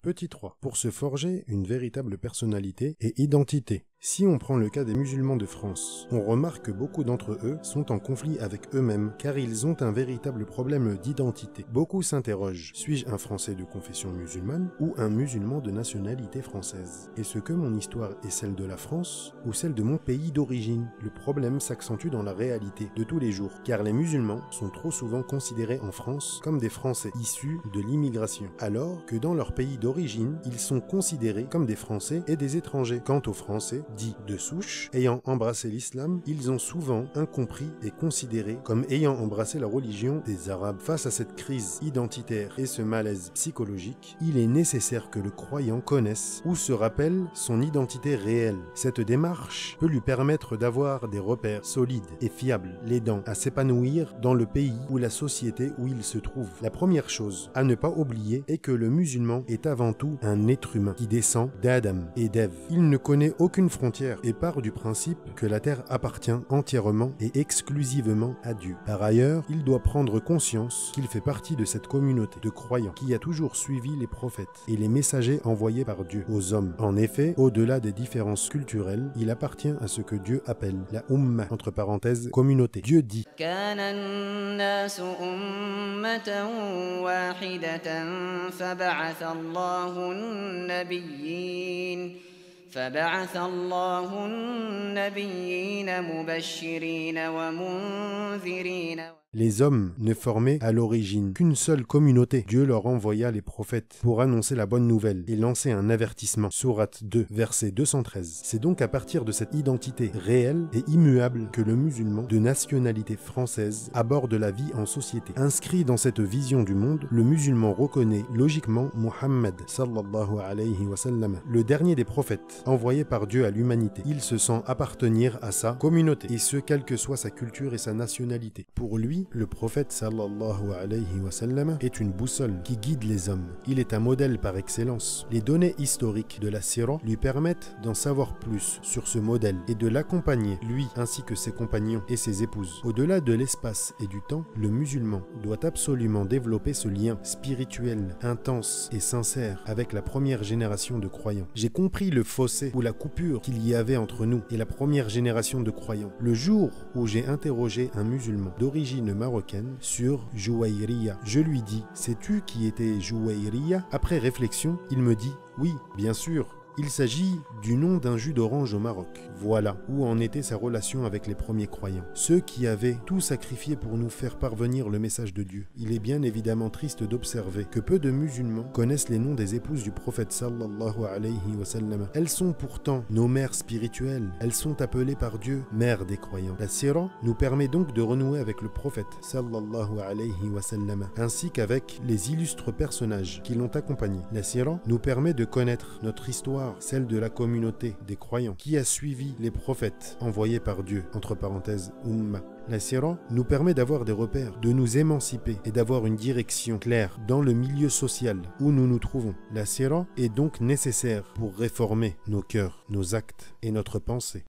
Petit 3. Pour se forger une véritable personnalité et identité. Si on prend le cas des musulmans de France, on remarque que beaucoup d'entre eux sont en conflit avec eux-mêmes car ils ont un véritable problème d'identité. Beaucoup s'interrogent, suis-je un Français de confession musulmane ou un musulman de nationalité française? Est-ce que mon histoire est celle de la France ou celle de mon pays d'origine? Le problème s'accentue dans la réalité de tous les jours car les musulmans sont trop souvent considérés en France comme des Français issus de l'immigration, alors que dans leur pays d'origine, ils sont considérés comme des Français et des étrangers. Quant aux Français, dits de souche, ayant embrassé l'islam, ils ont souvent incompris et considérés comme ayant embrassé la religion des Arabes. Face à cette crise identitaire et ce malaise psychologique, il est nécessaire que le croyant connaisse ou se rappelle son identité réelle. Cette démarche peut lui permettre d'avoir des repères solides et fiables, l'aidant à s'épanouir dans le pays ou la société où il se trouve. La première chose à ne pas oublier est que le musulman est avant tout un être humain qui descend d'Adam et d'Ève. Il ne connaît aucune frontière et part du principe que la terre appartient entièrement et exclusivement à Dieu. Par ailleurs, il doit prendre conscience qu'il fait partie de cette communauté de croyants qui a toujours suivi les prophètes et les messagers envoyés par Dieu aux hommes. En effet, au-delà des différences culturelles, il appartient à ce que Dieu appelle la Ummah, entre parenthèses, communauté. Dieu dit فبعث الله النبيين مبشرين ومنذرين. Les hommes ne formaient à l'origine qu'une seule communauté. Dieu leur envoya les prophètes pour annoncer la bonne nouvelle et lancer un avertissement. Sourate 2, verset 213. C'est donc à partir de cette identité réelle et immuable que le musulman de nationalité française aborde la vie en société. Inscrit dans cette vision du monde, le musulman reconnaît logiquement Muhammad sallallahu alayhi wa sallam, le dernier des prophètes envoyé par Dieu à l'humanité. Il se sent appartenir à sa communauté, et ce quelle que soit sa culture et sa nationalité. Pour lui, le prophète sallallahu alayhi wa sallam est une boussole qui guide les hommes. Il est un modèle par excellence. Les données historiques de la Sira lui permettent d'en savoir plus sur ce modèle et de l'accompagner, lui ainsi que ses compagnons et ses épouses. Au-delà de l'espace et du temps, le musulman doit absolument développer ce lien spirituel, intense et sincère avec la première génération de croyants. J'ai compris le fossé ou la coupure qu'il y avait entre nous et la première génération de croyants. Le jour où j'ai interrogé un musulman d'origine marocaine sur Jouaïria. Je lui dis, sais-tu qui était Jouaïria? Après réflexion, il me dit, oui, bien sûr. Il s'agit du nom d'un jus d'orange au Maroc. Voilà où en était sa relation avec les premiers croyants. Ceux qui avaient tout sacrifié pour nous faire parvenir le message de Dieu. Il est bien évidemment triste d'observer que peu de musulmans connaissent les noms des épouses du prophète sallallahu alayhi wa sallam. Elles sont pourtant nos mères spirituelles. Elles sont appelées par Dieu mères des croyants. La Sira nous permet donc de renouer avec le prophète sallallahu alayhi wa sallam, ainsi qu'avec les illustres personnages qui l'ont accompagné. La Sira nous permet de connaître notre histoire, celle de la communauté des croyants qui a suivi les prophètes envoyés par Dieu, entre parenthèses Ummah. La Sira nous permet d'avoir des repères, de nous émanciper et d'avoir une direction claire dans le milieu social où nous nous trouvons. La Sira est donc nécessaire pour réformer nos cœurs, nos actes et notre pensée.